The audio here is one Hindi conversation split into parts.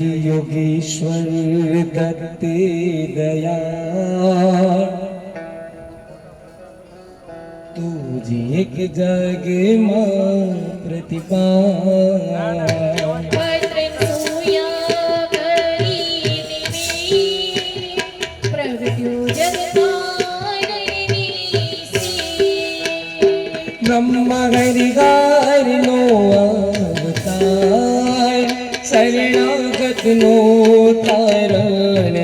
योगेश्वर दत्ते दया तुझी एक जग मां प्रतिभा ब्रह्मा हरिगार नो अवतार शरणागत नो तारण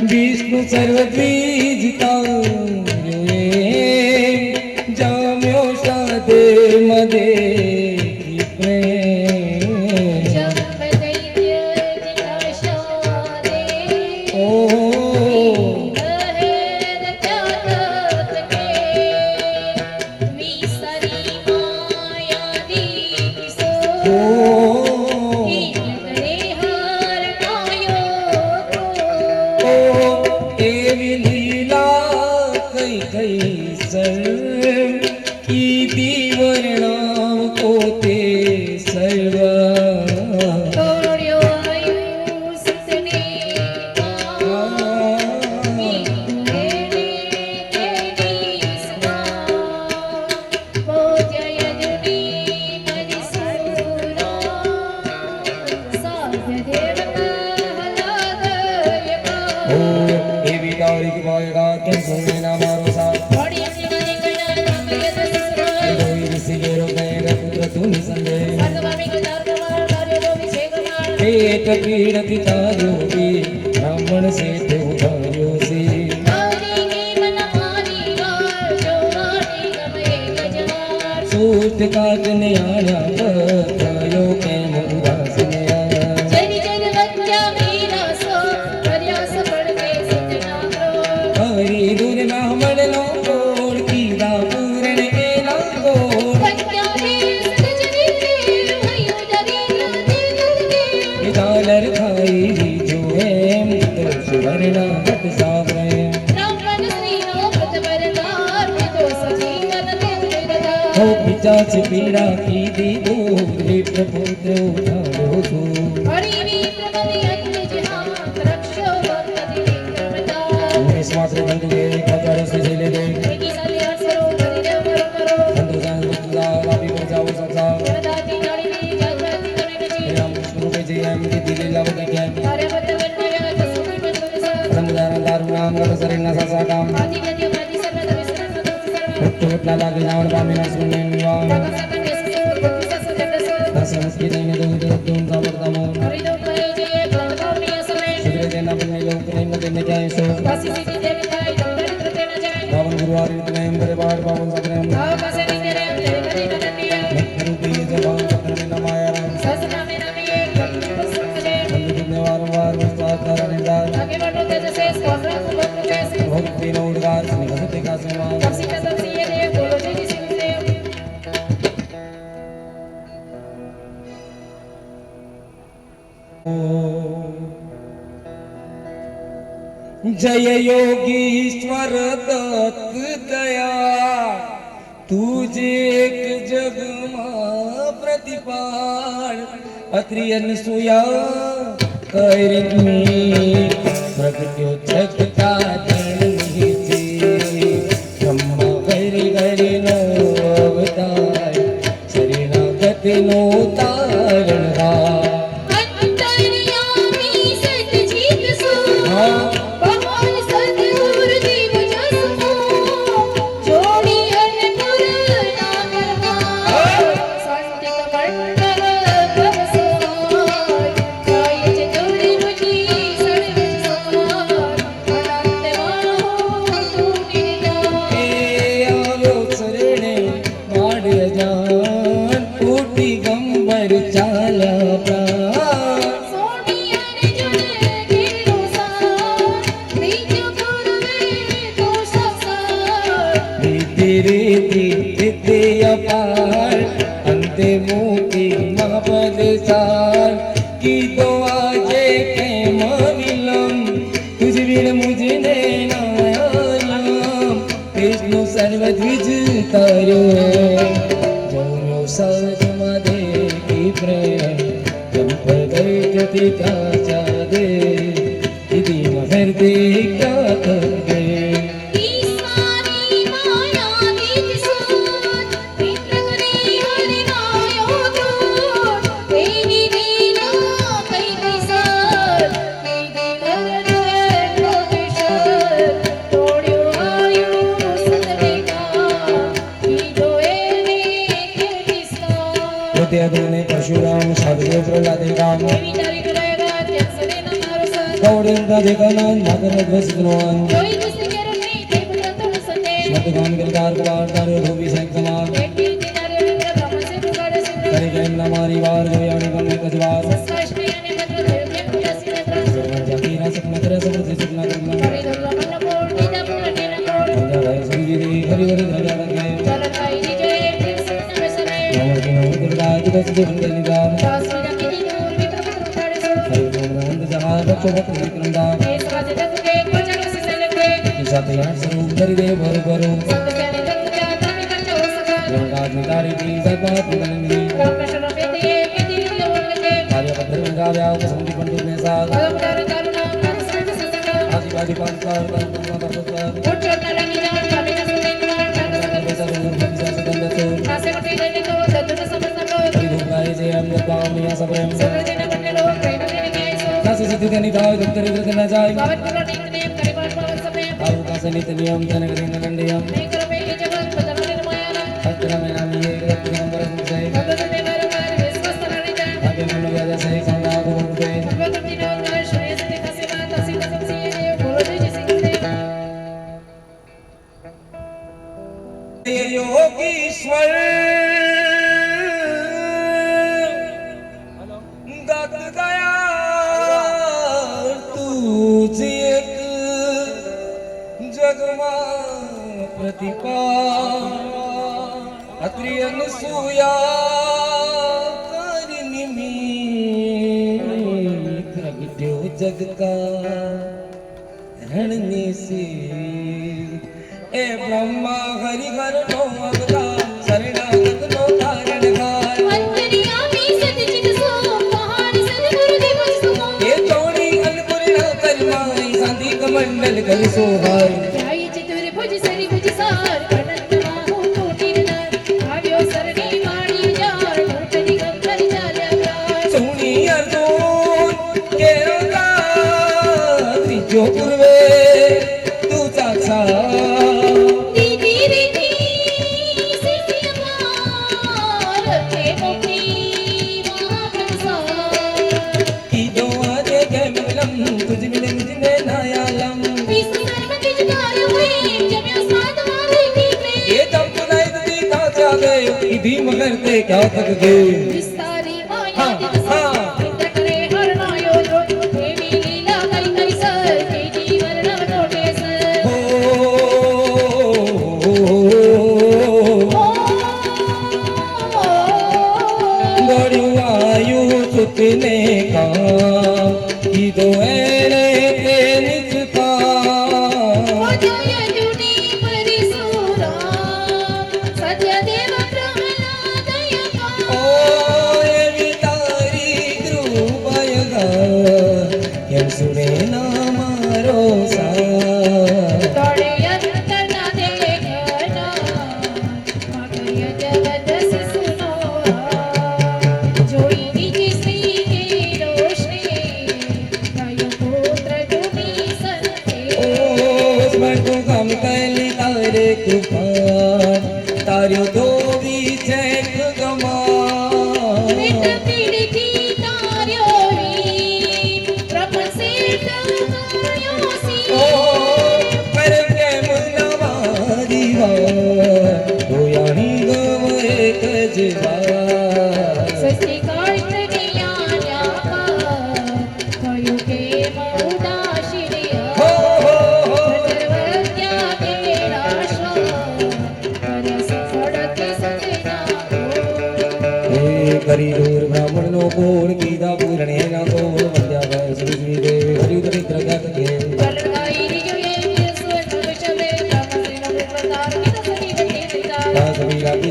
विष्णु सर्वद्विजिता जाम्यो साधे मदे पेट पीड़ित तारो भी ब्राह्मण से तो उधारो से सूट काटने आया बतायो के उदास ने आया हरी दूर ब्राह्मण नो गोड़ की दा पूरण के ना गोड़ डालर खाई जो है सुवर्ण घट सावरे हो पिचाच पीड़ा की दी दूर विप्र पुत्र उठारो तू मात्र बंधु के खतर से ले दे बंधु जान बुद्धा लाभी को जाओ संसार हम की दिले लाभ के क्या रमजान दारुणाम गसरिना ससाकाम टोटला लागे नावन पामिना सुने निवाम दसमस्की देने दो तुम समर्दमो सुधरे देना बने लोग नहीं देने जाए सो पावन गुरुवार में बड़े बाहर पावन सबरे हम रूपी जबान चक्र में नमाया राम भक्ति नोडगार निगमते का समान जय योगीश्वर दत्त दया तुझे एक जग मां प्रतिपाल अत्रि अनसुया करनी प्रगट्यो जगता રીતિ અપાર અંતે મૂકી મહાપદ સાર કીધો આજે કેમ વિલમ તુજ વિણ મુજને નાયાલમ વિષ્ણુ સર્વદ્વિજ તાર્યો જોયો સાજમાં દેખી પ્રેમ જંપ ગઈ જતી કાચા દે દીદી મહર દે ક્યા કરે परशुराम साधुदेव प्रहलादे राम गौड़ेन्द्र देकानंद नागर ध्वजनवान स्मृतगान गिरदार कुमार तारे धोबी सैन कमाल करे गए नमारी वार जोयानी बने कजवार जाकीरा सपना करे समृद्धि सपना करना पंजा भाई सुजी दी हरि हरि धजा रंगे नमर के नमर दुर्गा दिवस दिन निदान हरिनंद जहां बच्चों को विक्रमदा साथ यार स्वरूप धरि दे भर भरो गंगा निदारी की सबात निकलंगी कार्य भद्र गंगा व्याव संधि पंडित ने साथ आदिवासी पांचाल तंत्र तपस्या जय अमृत पावनिया सबरम कासे सिद्धि धनी दाव दत्तरी कृत न जाय आउ कासे नित नियम जनक दिन नंदियम अत्र में नाम ये रत्न नंबर से आगे मन व्याज से संगा गुरुते योगीश्वर अत्रि अनसूया प्रगट्यो जग का रणने से ए ब्रह्मा हरि हर नो अवतार शरणागत नो कारण गाय अंतर्यामी सतचित सो पहाड़ सतगुरु दिवस सो ये चौड़ी अलपुरा करमाई संधि कमंडल कर सोहाय जय चतुर भुज सरि भुज सार जो पूर्वे तुझा सा दीदी रीती सिद्धि अपार ते मोक्ती महाप्रसाद की दो आजे के मिलम तुझ मिले मुझने नायालम विष्णु सर्वतिज कार्य हुए जब साथ वाले की प्रेम ये जब बुलाई दी था जागे इधी मगर ते क्या तक गए विस्तारी माया दिवसा ने काम की दो एने ते निजता जोया जुनी परिसूरा सत्य देव प्रहलाद यका ओ ये वितारी कृपयगा यम सुरे नामारो सा तोड़े यंतना देखना मागय जगत सुनो जोई तूफान तारियो धोबी चैक गमा मिट पीड़ी की तारियो ही प्रपन से तारियो सी ओ पर के मुन्नवा दीवा तो यानी गवे कजवा सस्ती काट गया न्यापा कयो के मौदा शिरिया सर्वज्ञा के राशा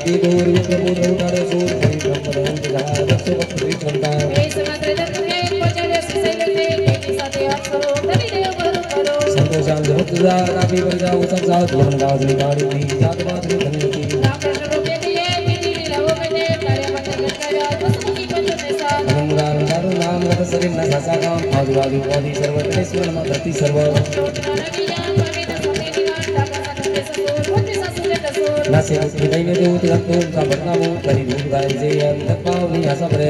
दी दूर प्रभु उठाड़े सूर हरि ब्रह्म रंग जहा रसो भक्ति चंदा संतोषां जहतुजा राबी वर्जा उसन साथ लोन गाज निगाड़ी दी जात बात रे धनी की नाम रत सरिन न सासा काम आदिवादी वादी सर्वतरेश्वर न धरती सर्व नासे मुक्ति दैव देवति रत्तो साबरनामो करि रूप गाय जय अंतपावनी आशा परे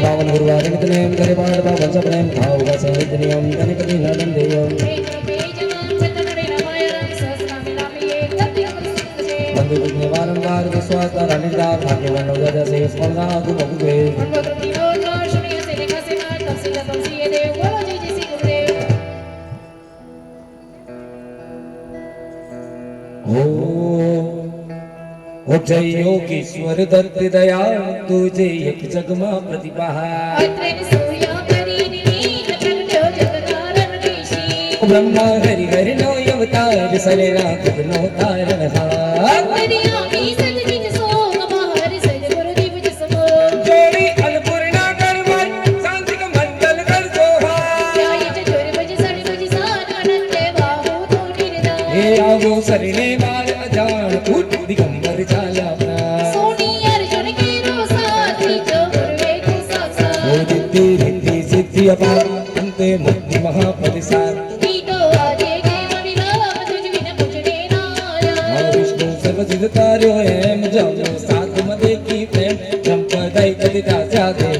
बावन गुरुवार नितने करे बाण बावन सपने भाव का संवित नियम कनि कनि नदन देयम बंधु विघ्न वारंवार विश्वास तारा निर्धार भाग्यवान नवजा से स्मरणा आगु भगुवे जय योगीश्वर दत्त दया तुझे एक जगमा प्रतिभा ब्रह्मा हरि हरि नो अवतार सरेरा नो तारण जोड़ी अन्नपूर्णा करवाई सांत्रिक मंडल कर सोहा हे आवो सरने वाल अजान कूट दिगंबर जाला सोनी अर्जुन की रोसाती जो गुरुवे को साक्षात ओ दित्ति रिद्धि सिद्धि अपार अंते मुक्ति महापदिसार नीतो आजे के मणिराम तुझ बिन मुझे ना आया विष्णु सर्वजित तार्यो एम जमो सात मदे की प्रेम संपदाई कदिता जाते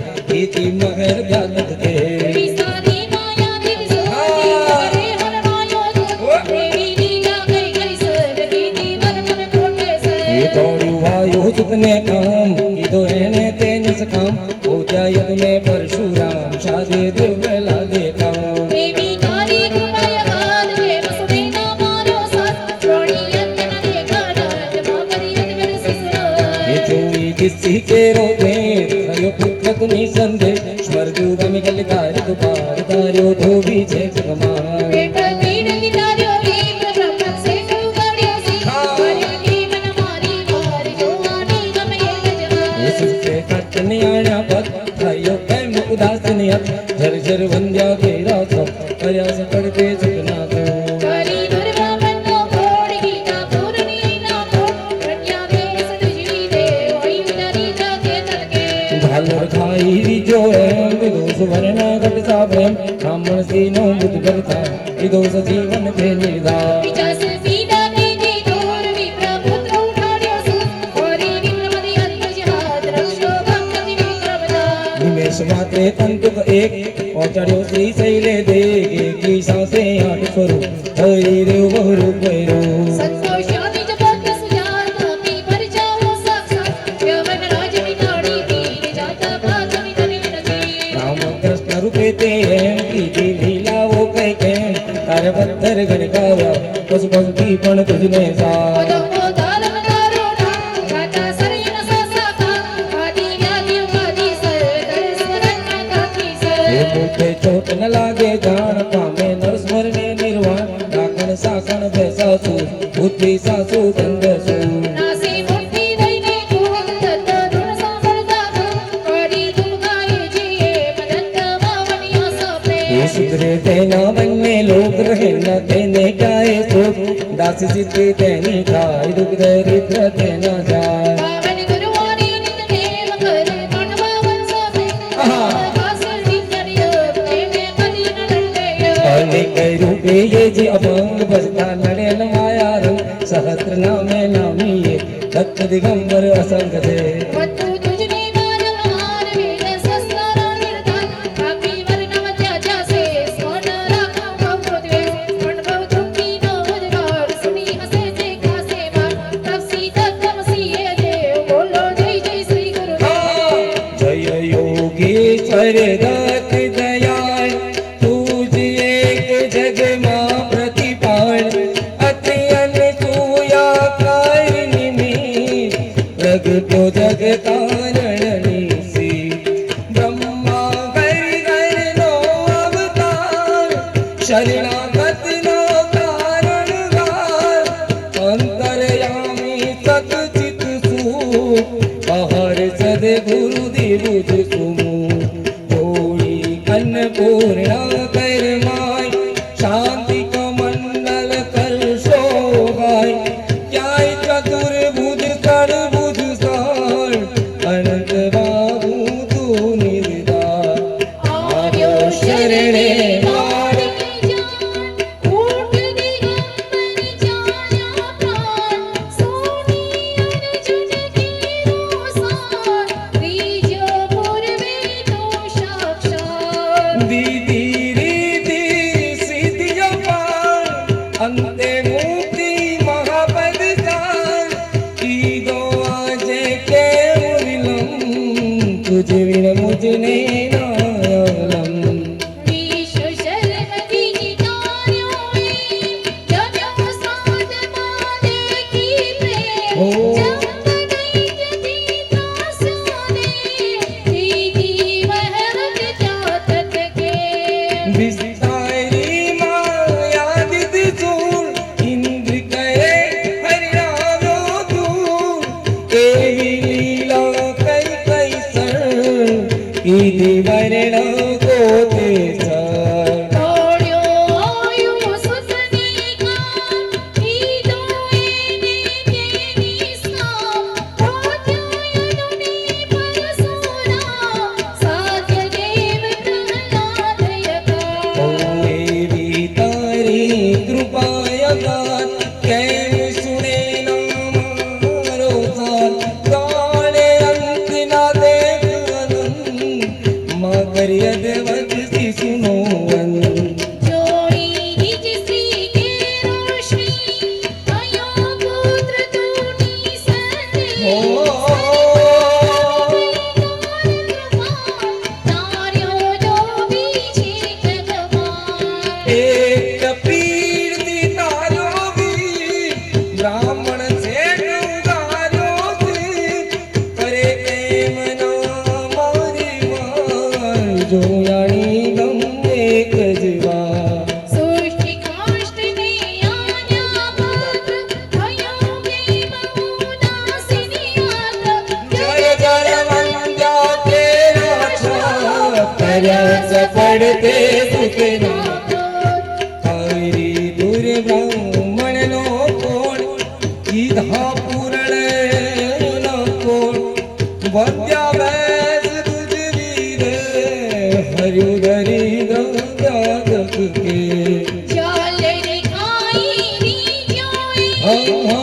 इति महर ज्ञानत के विसारी माया दिव सोती करे हर मायो देवी लीला कई कई सर कीति मन मन कोटे से ये तोड़ू वायु जितने काम इदो एने तेने सकाम हो जाय में परशुराम शादे देव में लागे काम देवी तारी कृपाय गाल के बसने ना मारो साथ रोणी अंजन देखा राज मा करी अदगर सिसरा ये चोरी किसी के रोते भयो पुत्र तुनी संदे स्वर्ग में गल कार दुपार तारो धोबी छे कमार बेटा तीन लितारो वीर ब्रह्म से गाड़ियो सी मारियो की मन मारी मार जो आनी गम ये गजवा इससे कटने आया पद भयो प्रेम उदास नियत झर झर वंद्या के रातो प्रयास करते झुकना तो काली दुर्गा बन्नो कोड़ गीता पूर्णी ना को प्रज्ञा में सदुजी दे वही उदारी जाके तलके भालर खाई जो है विदोष वरना घट सा प्रेम ब्राह्मण सीनो बुद्ध करता विदोष जीवन थे निर्धा विचास सीधा तेजी दूर विप्र पुत्र उठाड़ियो सु औरी विक्रमदि अंत जहाद रक्षो भक्ति विक्रमदा निमेष मात्रे तंतुक एक पहुंचाड़ियो श्री शैले देगे की सांसे आठ स्वरूप हरि देव बहुरू पैरो संतोष आदि जपत सुजाता पी पर जाओ साक्षात यवन राज निताड़ी पीर जाता भाग निधनि नजी राम कृष्ण रूपे ते की लीला वो कह के तार बत्तर गण गावा पशु भक्ति पण तुझने सा चोट न लागे जान पामे नरस्वर ने निर्वाण डाकण साकण बैसासु बुद्धि सासु दंडसु नासे मुक्ति दैने कोद दत्त धुन सांभळता करी दुर्गाए जिए मदंत भावनिया सपे ये सुधरे तेना बनने लोग रहे न तेने गाए सो दास सिद्धि तेनी काय दुख दरिद्र तेना जाय पावन गुरुवारी नित नेम कर मन भावन सपे रूपे ये जी अभंग बजता नरेन माया रंग सहस्त्र नामे नामी ये दत्त दिगंबर असंग थे वत्तु तुझने मानव महान वेद सस्तारा निर्धान काकी वर्णव त्याजा से स्वर्ण राखा भव द्वे स्वर्ण भव दुखी नो उद्गार सुनी हसे जे खासे बार तब सीता तम सीए देव बोलो जय जय श्री गुरुदेव जय योगीश्वर दत्त दयाल जग मां प्रतिपाल अत्यन सूया कारिणी प्रगटो जग कारणनी सी ब्रह्मा हरि हर नो अवतार शरणागत नो कारण बुझ सुमो जोड़ी अन्नपूर्णा करमाय शांति का मंडल कर शोभाय क्याय चतुर्भुज कर बुझ सार अनंत बाबू तू निर्दार आर्यो शरणे अंते मुक्ति महापद जान की दो आजे के मुरिलम तुझ विन मुझने नायलम विश्व शर्म दीजी तार्यों में जन्म साध माने की प्रेम जब गई जती तासोने दीदी महरत जातत के विस्तारी माया दिद सूर इंद्र कहे हरियाणो दूर एवी लीला कई कई सर ईदी वरण को ते सर तोड़्यो आयु सुसनी का ईदो एने केनी साम रोत्यायनुनी परसोना साध्य देव प्रहलाद यका एवी तारी कृपायगात कैम सुने नामारो साथ गाणे अंत ना देख अनंत मगर यदवत सी सुनो अनंत जोड़ी निज श्री के रोशनी अयो पुत्र तूनी संदेश तार्यो जो बीछे जगमान एक पीर दी तारो भी ब्राह्मण से गंगारो से करे प्रेम ना मारी मार जो यानी गम एक जवा सृष्टि काष्ठ ने आज्ञा पात्र भयो के बहुदासिनी मात्र जय जय वंद्या तेरा छाप तरस पड़ते सुखना हरि दूर ब्राह्मण नो कोण ईधा पूरण न कोण वंद्या वैस तुझ वीर हरिधरी गंगा जग के जाल दिखाई नीचोए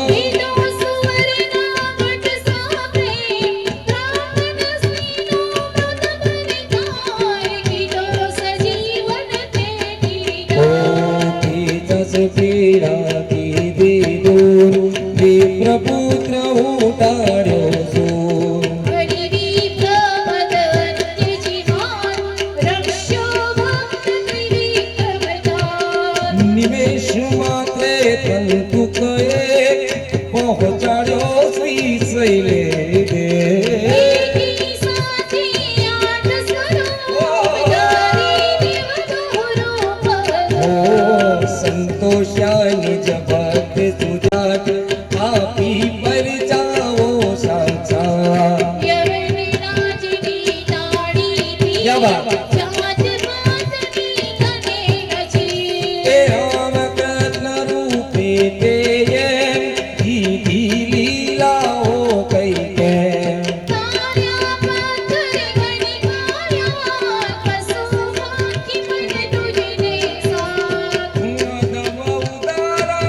विदो सुवर्ण घट सापे ब्राह्मण सीनो व्रत बलिदाय किदो सजीवन ते ओ गिरिजा की जस पीड़ा की दी दूर विप्रपुत्र उतारो सूर हरिवी प्रमदन्त्य जिहान रक्षो भक्त त्रिविक्रमदान निमेष मात्रे तंतु कये पहुँचाड़ो श्री शैले दे एकी साथी आठ स्वरूप धारी देवदूरूप ओ संतोषा निज भक्त सुजात आपी पर जाओ साक्षात यवनिराजनी ताड़ी थी क्या बात? जात पातनी कने गची हे राम कृष्ण रूपे ते ये दीदी लीलाओ कई के तार्या पत्थर बनी माया पशु की मन तुझने साथ नदम उदारा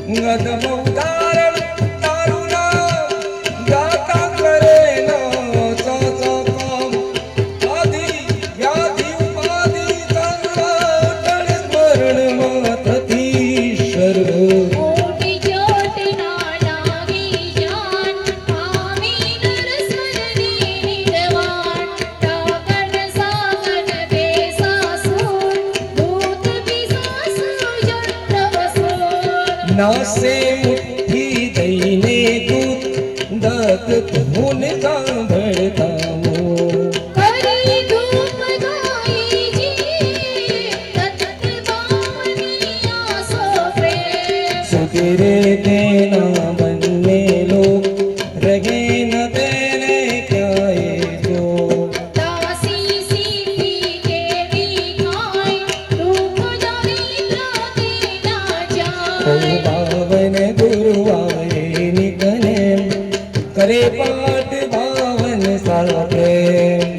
नदम उदारण तारुणा गाता करे ना सा काम आदि व्याधि उपाधि सर्वटन स्मरण मातती शर्व कोटि चोट ना लागी जान आवी नरसरनी निजवान ताकन सागन बेसासुर भूत पिशाच जन्मवसुर नासे मुट्ठी दईने दूत दत्त धून सांभळता मो करी धूप गाई जी तत बामनी आसो प्रेम सुते કરે પાઠ ભાવન સાથે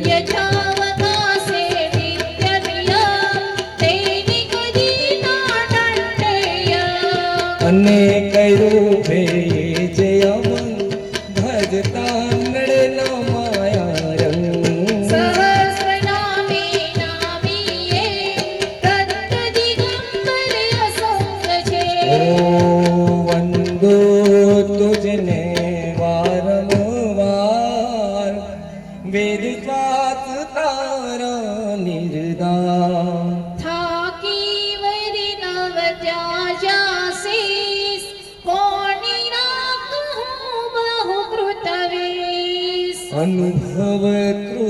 યથાવકાશે નિત્યનિય દૈનિક દીનાટંડય અને કર્યું ભે જે અમન ભજતા નડનો માયા રંગ સહસ્રનામે નામીએ તત્ત દિગંબર અસંગ છે ઓ વંદો તુજને વારંવાર વેદ શ્વાસ તારા નિર્દા થાકી વરી નવ ત્યાજાસીસ કોણી ના કહું બહુ કૃતવેશ અનુભવ કૃ